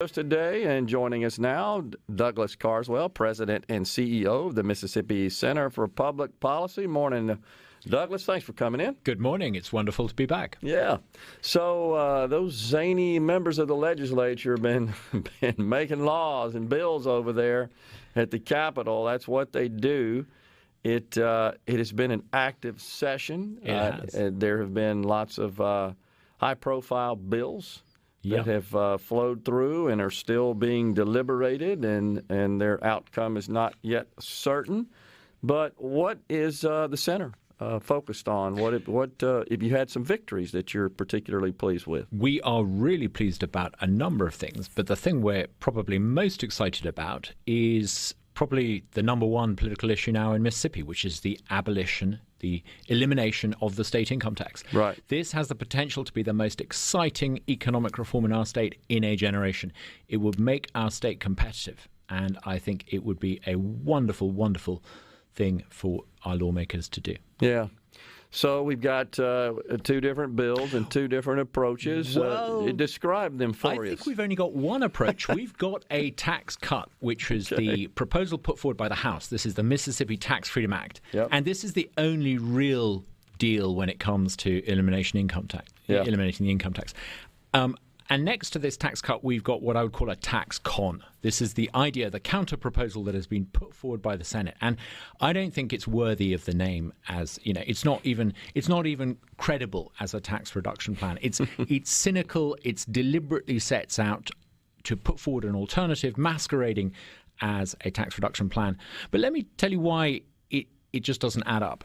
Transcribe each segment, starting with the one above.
Today, and joining us now, Douglas Carswell, President and CEO of the Mississippi Center for Public Policy. Morning, Douglas. Thanks for coming in. Good morning. It's wonderful to be back. Yeah. So those zany members of the legislature have been making laws and bills over there at the Capitol. That's what they do. It has been an active session. It has. There have been lots of high-profile bills that have flowed through and are still being deliberated, and their outcome is not yet certain. But what is the center focused on? What if you had some victories that you're particularly pleased with? We are really pleased about a number of things, but the thing we're probably most excited about is probably the number one political issue now in Mississippi, which is the elimination of the state income tax. Right. This has the potential to be the most exciting economic reform in our state in a generation. It would make our state competitive, and I think it would be a wonderful, wonderful thing for our lawmakers to do. Yeah. So we've got two different bills and two different approaches. Well, describe them for us. I think we've only got one approach. We've got a tax cut, which is the proposal put forward by the House. This is the Mississippi Tax Freedom Act. Yep. And this is the only real deal when it comes to eliminating the income tax. And next to this tax cut, we've got what I would call a tax con. This is the idea, the counter proposal that has been put forward by the Senate. And I don't think it's worthy of the name as, it's not even credible as a tax reduction plan. It's cynical. It's deliberately sets out to put forward an alternative masquerading as a tax reduction plan. But let me tell you why it just doesn't add up.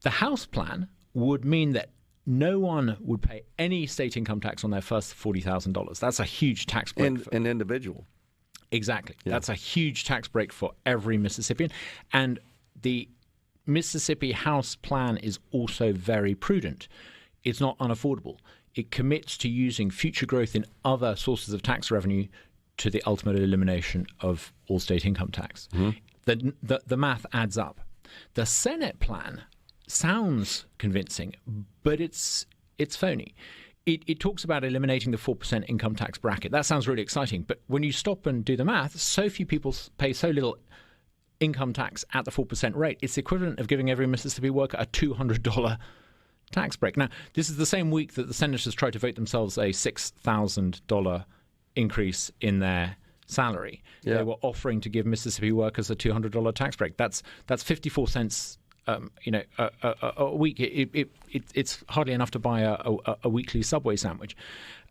The House plan would mean that no one would pay any state income tax on their first $40,000. That's a huge tax break. An individual. Exactly. Yeah. That's a huge tax break for every Mississippian. And the Mississippi House plan is also very prudent. It's not unaffordable. It commits to using future growth in other sources of tax revenue to the ultimate elimination of all state income tax. Mm-hmm. The math adds up. The Senate plan sounds convincing, but it's phony. It talks about eliminating the 4% income tax bracket. That sounds really exciting, but when you stop and do the math, so few people pay so little income tax at the 4% rate. It's the equivalent of giving every Mississippi worker a $200 tax break. Now, this is the same week that the senators tried to vote themselves a $6,000 increase in their salary. Yeah. They were offering to give Mississippi workers a $200 tax break. That's 54 cents a week. It's hardly enough to buy a weekly Subway sandwich.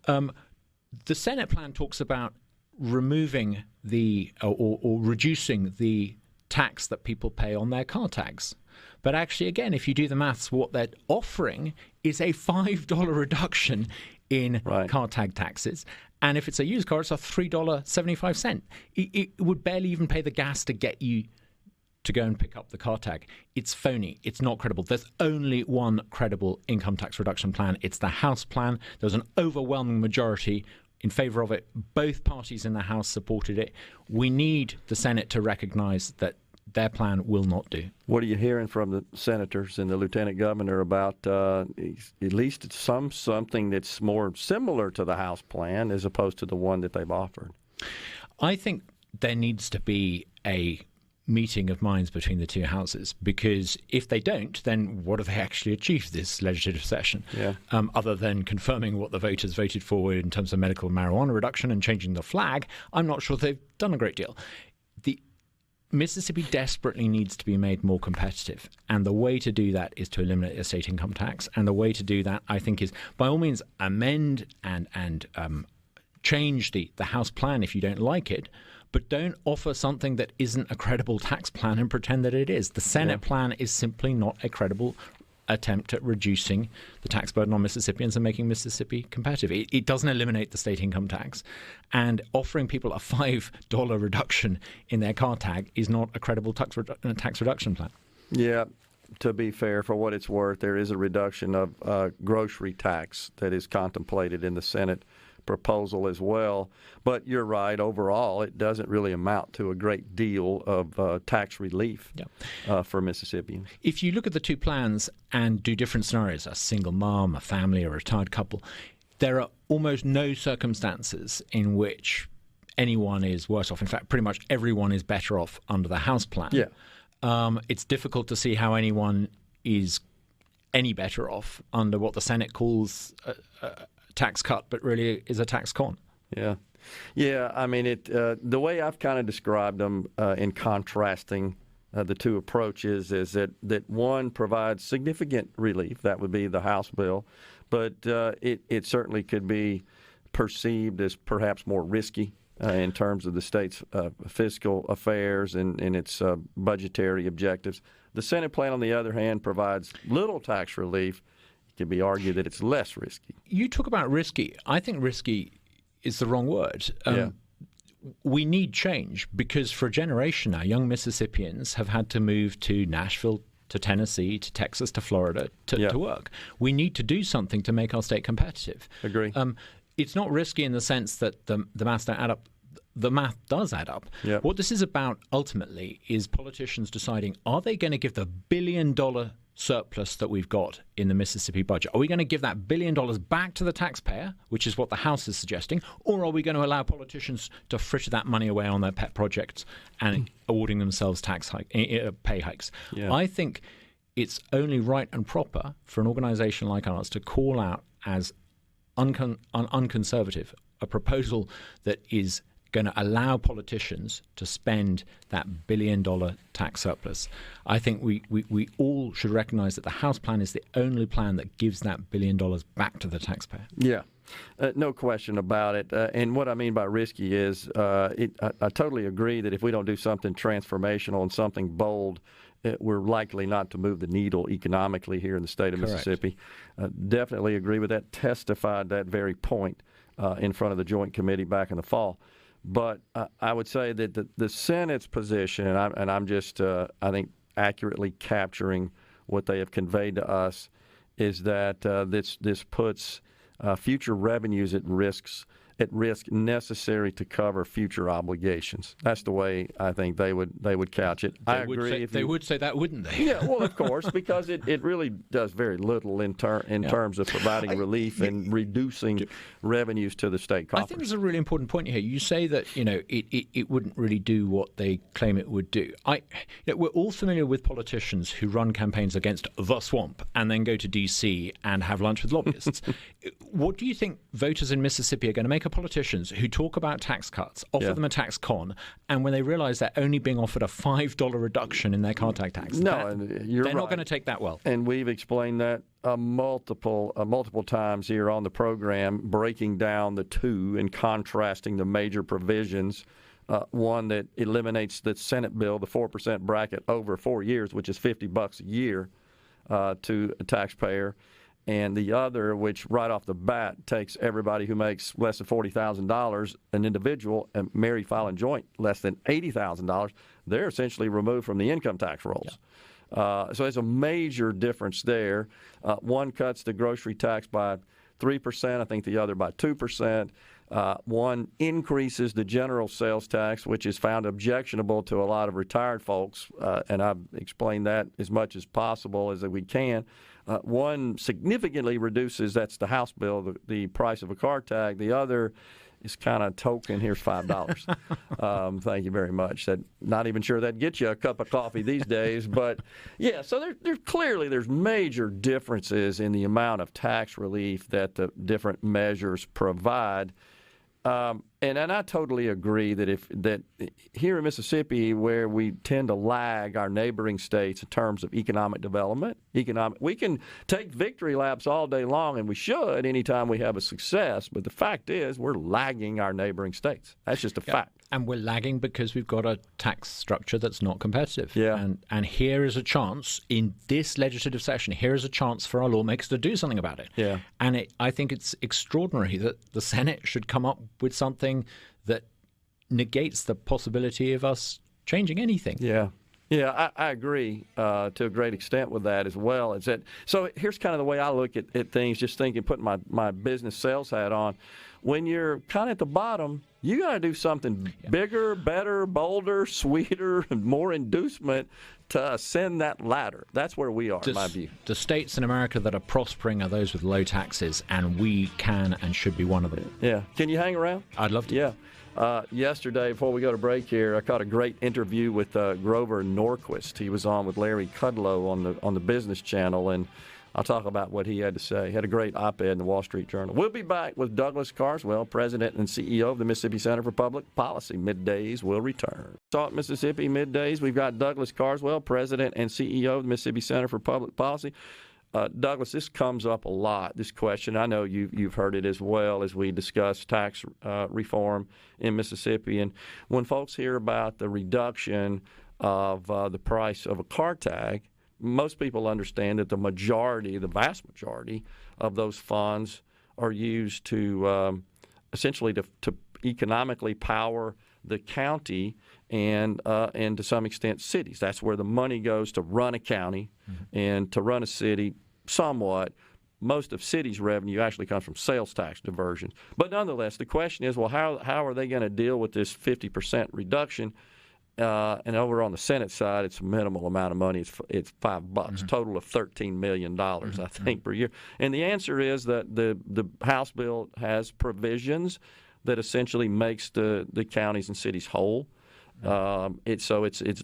The Senate plan talks about removing or reducing the tax that people pay on their car tags. But actually, again, if you do the maths, what they're offering is a $5 reduction in car tag taxes. And if it's a used car, it's a $3.75. It would barely even pay the gas to get you to go and pick up the car tag. It's phony. It's not credible. There's only one credible income tax reduction plan. It's the House plan. There's an overwhelming majority in favor of it. Both parties in the House supported it. We need the Senate to recognize that their plan will not do. What are you hearing from the senators and the lieutenant governor about at least something that's more similar to the House plan as opposed to the one that they've offered? I think there needs to be a meeting of minds between the two houses, because if they don't, then what have they actually achieved this legislative session? Yeah. Other than confirming what the voters voted for in terms of medical marijuana reduction and changing the flag, I'm not sure they've done a great deal. The Mississippi desperately needs to be made more competitive, and the way to do that is to eliminate the state income tax. And the way to do that, I think, is by all means amend and change the House plan if you don't like it, but don't offer something that isn't a credible tax plan and pretend that it is. The Senate plan is simply not a credible attempt at reducing the tax burden on Mississippians and making Mississippi competitive. It doesn't eliminate the state income tax, and offering people a $5 reduction in their car tag is not a credible tax reduction plan. Yeah. To be fair, for what it's worth, there is a reduction of grocery tax that is contemplated in the Senate proposal as well. But you're right, overall, it doesn't really amount to a great deal of tax relief for Mississippians. If you look at the two plans and do different scenarios, a single mom, a family, or a retired couple, there are almost no circumstances in which anyone is worse off. In fact, pretty much everyone is better off under the House plan. Yeah. It's difficult to see how anyone is any better off under what the Senate calls a tax cut, but really is a tax con. Yeah. Yeah, I mean, the way I've kind of described them in contrasting the two approaches is that one provides significant relief. That would be the House bill, but it certainly could be perceived as perhaps more risky in terms of the state's fiscal affairs and its budgetary objectives. The Senate plan, on the other hand, provides little tax relief. It can be argued that it's less risky. You talk about risky. I think risky is the wrong word. Yeah. We need change because for a generation now, young Mississippians have had to move to Nashville, to Tennessee, to Texas, to Florida to work. We need to do something to make our state competitive. Agree. It's not risky in the sense that the maths don't add up. The math does add up. Yep. What this is about ultimately is politicians deciding, are they going to give the $1 billion surplus that we've got in the Mississippi budget? Are we going to give that $1 billion back to the taxpayer, which is what the House is suggesting, or are we going to allow politicians to fritter that money away on their pet projects and awarding themselves pay hikes? Yeah. I think it's only right and proper for an organization like ours to call out as unconservative a proposal that is going to allow politicians to spend that $1 billion tax surplus. I think we all should recognize that the House plan is the only plan that gives that $1 billion back to the taxpayer. Yeah, no question about it. And what I mean by risky is I totally agree that if we don't do something transformational and something bold, we're likely not to move the needle economically here in the state of Correct. Mississippi. Definitely agree with that. Testified that very point in front of the Joint Committee back in the fall. But I would say that the Senate's position, and I'm just, I think, accurately capturing what they have conveyed to us, is that this puts future revenues at risk necessary to cover future obligations. That's the way I think they would couch it. I agree. They would say that, wouldn't they? Yeah, well, of course, because it really does very little in terms of providing relief and reducing revenues to the state coffers. I think there's a really important point here. You say that it wouldn't really do what they claim it would do. We're all familiar with politicians who run campaigns against the swamp and then go to D.C. and have lunch with lobbyists. What do you think voters in Mississippi are going to make of politicians who talk about tax cuts, offer them a tax con, and when they realize they're only being offered a $5 reduction in their car tax, they're not going to take that well. And we've explained that multiple times here on the program, breaking down the two and contrasting the major provisions. One that eliminates the Senate bill, the 4% bracket over 4 years, which is $50 a year to a taxpayer. And the other, which right off the bat takes everybody who makes less than $40,000, an individual, and married, filing joint, less than $80,000, they're essentially removed from the income tax rolls. Yeah. So there's a major difference there. One cuts the grocery tax by 3%, I think the other by 2%. One increases the general sales tax, which is found objectionable to a lot of retired folks, and I've explained that as much as possible as we can. One significantly reduces, that's the House bill, the price of a car tag. The other is kind of token, here's $5. Thank you very much. Not even sure that'd get you a cup of coffee these days. But, yeah, so there's major differences in the amount of tax relief that the different measures provide. And I totally agree that here in Mississippi, where we tend to lag our neighboring states in terms of economic development, we can take victory laps all day long, and we should anytime we have a success. But the fact is, we're lagging our neighboring states. That's just a fact. And we're lagging because we've got a tax structure that's not competitive. Yeah. And here is a chance in this legislative session. Here is a chance for our lawmakers to do something about it. Yeah. And I think it's extraordinary that the Senate should come up with something that negates the possibility of us changing anything. Yeah. Yeah, I agree to a great extent with that as well. So here's kind of the way I look at things, just putting my business sales hat on. When you're kind of at the bottom, You got to do something bigger, better, bolder, sweeter, and more inducement to ascend that ladder. That's where we are, in my view. The states in America that are prospering are those with low taxes, and we can and should be one of them. Yeah. Can you hang around? I'd love to. Yeah. Yesterday, before we go to break here, I caught a great interview with Grover Norquist. He was on with Larry Kudlow on the Business Channel, and I'll talk about what he had to say. He had a great op-ed in the Wall Street Journal. We'll be back with Douglas Carswell, President and CEO of the Mississippi Center for Public Policy. Middays will return. Talk Mississippi Middays. We've got Douglas Carswell, President and CEO of the Mississippi Center for Public Policy. Douglas, this comes up a lot, this question. I know you've heard it as well as we discuss tax reform in Mississippi. And when folks hear about the reduction of the price of a car tag, most people understand that the vast majority of those funds are used to essentially to economically power the county and to some extent cities. That's where the money goes to run a county and to run a city somewhat. Most of cities' revenue actually comes from sales tax diversions. But nonetheless, the question is, well, how are they going to deal with this 50% reduction? And over on the Senate side, it's a minimal amount of money. It's $5, total of $13 million, I think, per year. And the answer is that the House bill has provisions that essentially makes the counties and cities whole. It's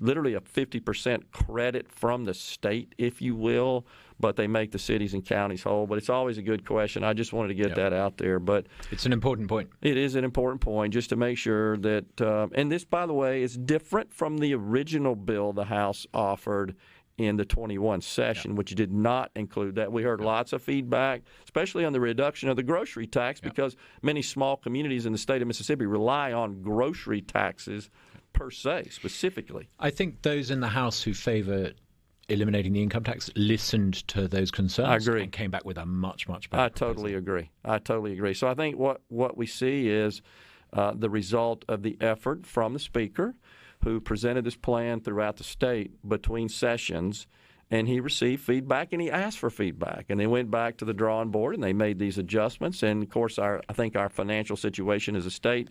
literally a 50% credit from the state, if you will, but they make the cities and counties whole. But it's always a good question. I just wanted to get that out there. But it's an important point. It is an important point, just to make sure that and this, by the way, is different from the original bill the House offered in the 21 session, which did not include that. We heard lots of feedback, especially on the reduction of the grocery tax, because many small communities in the state of Mississippi rely on grocery taxes per se, specifically. I think those in the House who favor eliminating the income tax listened to those concerns. I agree. And came back with a much better proposal. I totally agree. So I think what we see is the result of the effort from the Speaker, who presented this plan throughout the state between sessions, and he received feedback and he asked for feedback. And they went back to the drawing board and they made these adjustments. And, of course, I think our financial situation as a state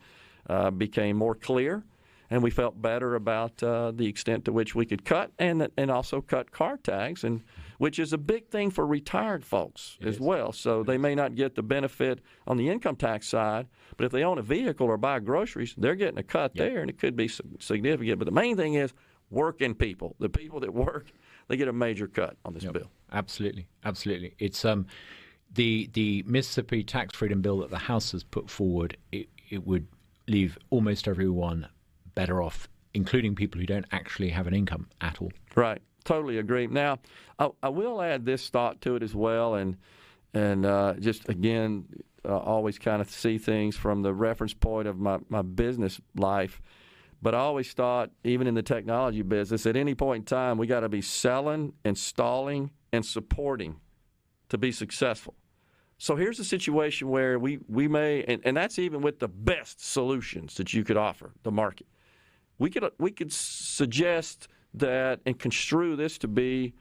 became more clear. And we felt better about the extent to which we could cut and also cut car tags, and which is a big thing for retired folks as well. So they may not get the benefit on the income tax side, but if they own a vehicle or buy groceries, they're getting a cut there, and it could be significant. But the main thing is working people. The people that work, they get a major cut on this bill. Absolutely. It's the Mississippi Tax Freedom Bill that the House has put forward. It would leave almost everyone better off, including people who don't actually have an income at all. Right. Totally agree. Now, I will add this thought to it as well, and just, again, always kind of see things from the reference point of my business life. But I always thought, even in the technology business, at any point in time, we got to be selling, installing, and supporting to be successful. So here's a situation where we may, and that's even with the best solutions that you could offer the market. We could suggest that and construe this to be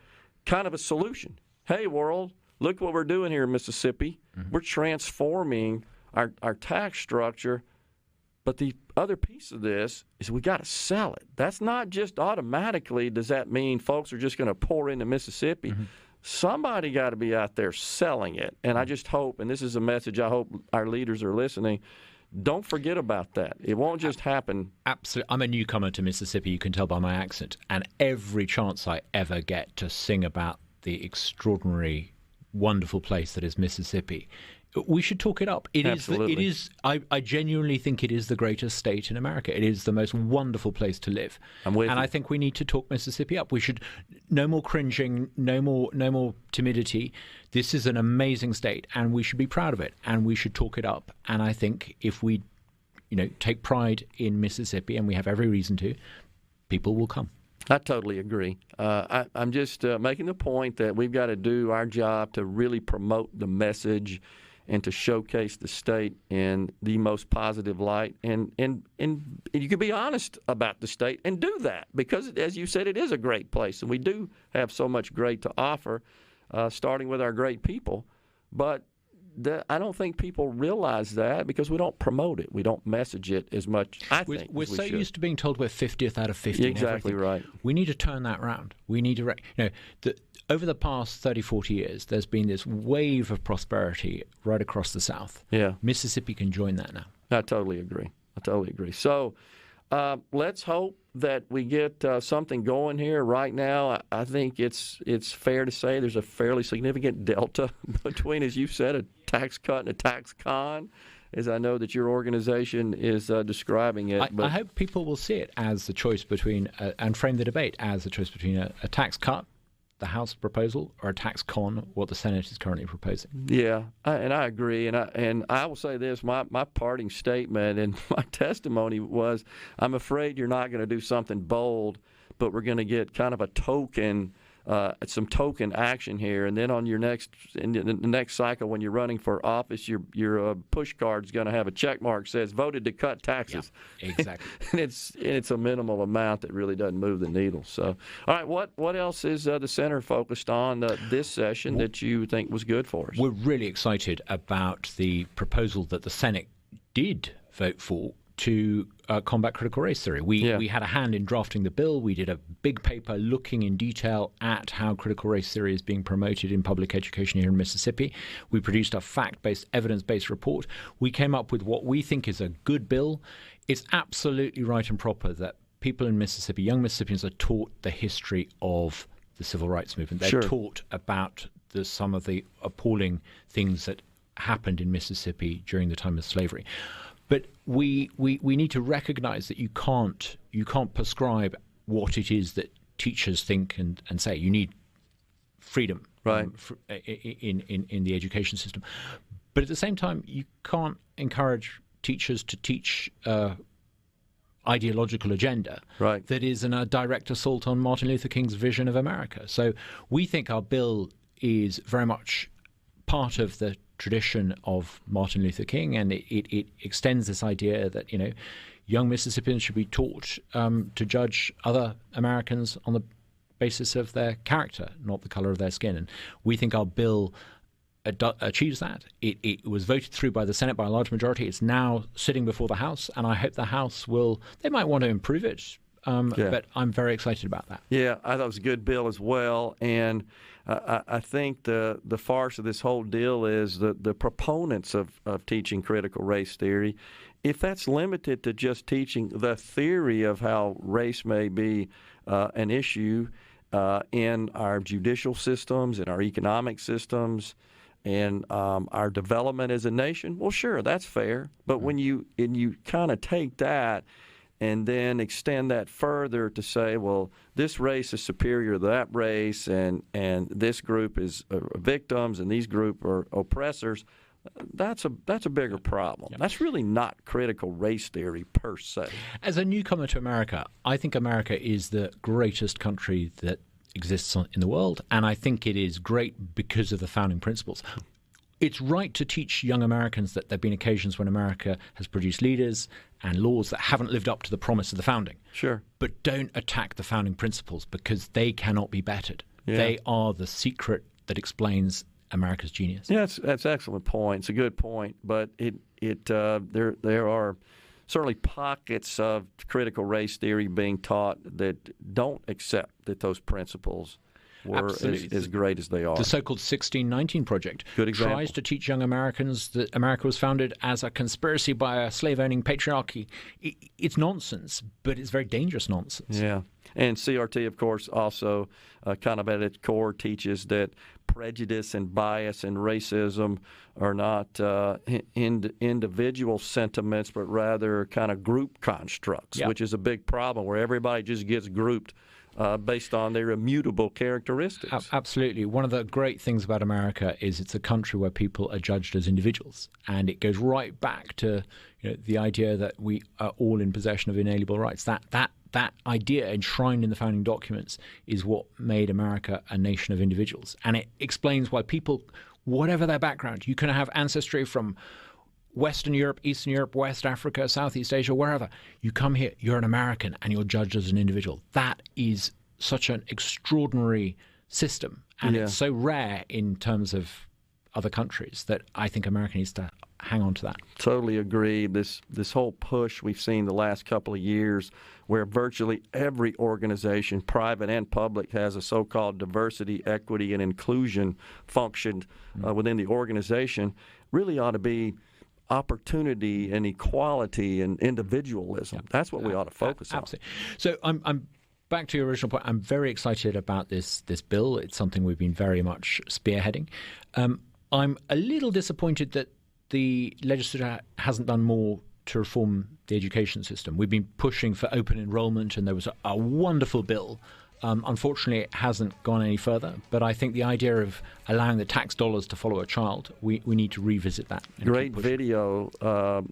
kind of a solution. Hey, world, look what we're doing here in Mississippi. We're transforming our tax structure. But the other piece of this is we got to sell it. That's not just automatically does that mean folks are just going to pour into Mississippi. Somebody got to be out there selling it. And I just hope, and this is a message I hope our leaders are listening, don't forget about that. It won't just happen. Absolutely. I'm a newcomer to Mississippi, you can tell by my accent. And every chance I ever get to sing about the extraordinary, wonderful place that is Mississippi, we should talk it up. Absolutely. I genuinely think it is the greatest state in America. It is the most wonderful place to live. I'm with you. I think we need to talk Mississippi up. We should, no more cringing, no more timidity. This is an amazing state, and we should be proud of it, and we should talk it up. And I think if we, take pride in Mississippi, and we have every reason to, people will come. I totally agree. I'm just making the point that we've got to do our job to really promote the message and to showcase the state in the most positive light. And you can be honest about the state and do that because, as you said, it is a great place. And we do have so much great to offer, starting with our great people. But I don't think people realize that because we don't promote it. We don't message it as much, We're so used to being told we're 50th out of 50. Exactly right. We need to turn that around. We need to, over the past 30, 40 years, there's been this wave of prosperity right across the South. Yeah. Mississippi can join that now. I totally agree. So let's hope that we get something going here. Right now, I think it's fair to say there's a fairly significant delta between, as you said, a tax cut and a tax con, as I know that your organization is describing it. I hope people will see it as the choice between, and frame the debate as the choice between a tax cut, the House proposal, or a tax con, what the Senate is currently proposing. Yeah, and I agree. And I will say this, my parting statement and my testimony was, I'm afraid you're not going to do something bold, but we're going to get kind of a token, some token action here. And then on your the next cycle, when you're running for office, your push card's going to have a check mark that says voted to cut taxes. Yeah, exactly. And it's a minimal amount that really doesn't move the needle. So, all right, what else is the center focused on this session that you think was good for us? We're really excited about the proposal that the Senate did vote for to combat critical race theory. We had a hand in drafting the bill. We did a big paper looking in detail at how critical race theory is being promoted in public education here in Mississippi. We produced a fact-based, evidence-based report. We came up with what we think is a good bill. It's absolutely right and proper that people in Mississippi, young Mississippians, are taught the history of the civil rights movement. They're taught about some of the appalling things that happened in Mississippi during the time of slavery. But we need to recognize that you can't prescribe what it is that teachers think and say. You need freedom in the education system. But at the same time, you can't encourage teachers to teach ideological agenda that is a direct assault on Martin Luther King's vision of America. So we think our bill is very much part of the tradition of Martin Luther King, and it extends this idea that young Mississippians should be taught to judge other Americans on the basis of their character, not the color of their skin. And we think our bill achieves that. It was voted through by the Senate by a large majority. It's now sitting before the House, and I hope the House they might want to improve it, but I'm very excited about that. Yeah, I thought it was a good bill as well, and I think the farce of this whole deal is the proponents of teaching critical race theory, if that's limited to just teaching the theory of how race may be an issue in our judicial systems, in our economic systems, and our development as a nation, well, sure, that's fair. But when you kind of take that and then extend that further to say, well, this race is superior to that race, and this group is victims, and these group are oppressors, that's a bigger problem. Yeah. That's really not critical race theory per se. As a newcomer to America, I think America is the greatest country that exists in the world, and I think it is great because of the founding principles. It's right to teach young Americans that there have been occasions when America has produced leaders and laws that haven't lived up to the promise of the founding. Sure. But don't attack the founding principles because they cannot be bettered. Yeah. They are the secret that explains America's genius. Yeah, that's an excellent point. It's a good point, but there are certainly pockets of critical race theory being taught that don't accept that those principles were as great as they are. The so-called 1619 Project tries to teach young Americans that America was founded as a conspiracy by a slave-owning patriarchy. It's nonsense, but it's very dangerous nonsense. Yeah. And CRT, of course, also kind of at its core teaches that prejudice and bias and racism are not individual sentiments, but rather kind of group constructs, which is a big problem where everybody just gets grouped based on their immutable characteristics. Absolutely. One of the great things about America is it's a country where people are judged as individuals, and it goes right back to the idea that we are all in possession of inalienable rights. That idea enshrined in the founding documents is what made America a nation of individuals, and it explains why people, whatever their background, you can have ancestry from Western Europe, Eastern Europe, West Africa, Southeast Asia, wherever. You come here, you're an American, and you're judged as an individual. That is such an extraordinary system, and it's so rare in terms of other countries, that I think America needs to hang on to that. Totally agree. This whole push we've seen the last couple of years where virtually every organization, private and public, has a so-called diversity, equity, and inclusion function within the organization, really ought to be opportunity and equality and individualism. Yeah. That's what we ought to focus on. Absolutely. So I'm back to your original point. I'm very excited about this bill. It's something we've been very much spearheading. I'm a little disappointed that the legislature hasn't done more to reform the education system. We've been pushing for open enrollment, and there was a wonderful bill. Unfortunately, it hasn't gone any further. But I think the idea of allowing the tax dollars to follow a child, we need to revisit that. Great video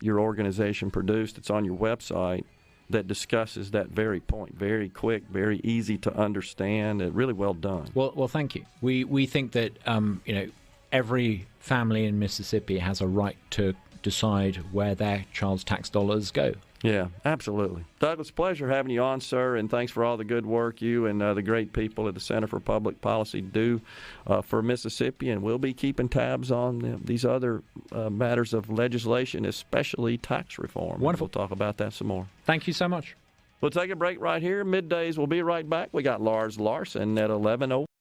your organization produced. It's on your website that discusses that very point. Very quick, very easy to understand, and really well done. Well, thank you. We think that every family in Mississippi has a right to decide where their child's tax dollars go. Yeah, absolutely. Douglas, pleasure having you on, sir, and thanks for all the good work you and the great people at the Center for Public Policy do for Mississippi, and we'll be keeping tabs on these other matters of legislation, especially tax reform. Wonderful. We'll talk about that some more. Thank you so much. We'll take a break right here. Middays, we'll be right back. We got Lars Larson at 11:05.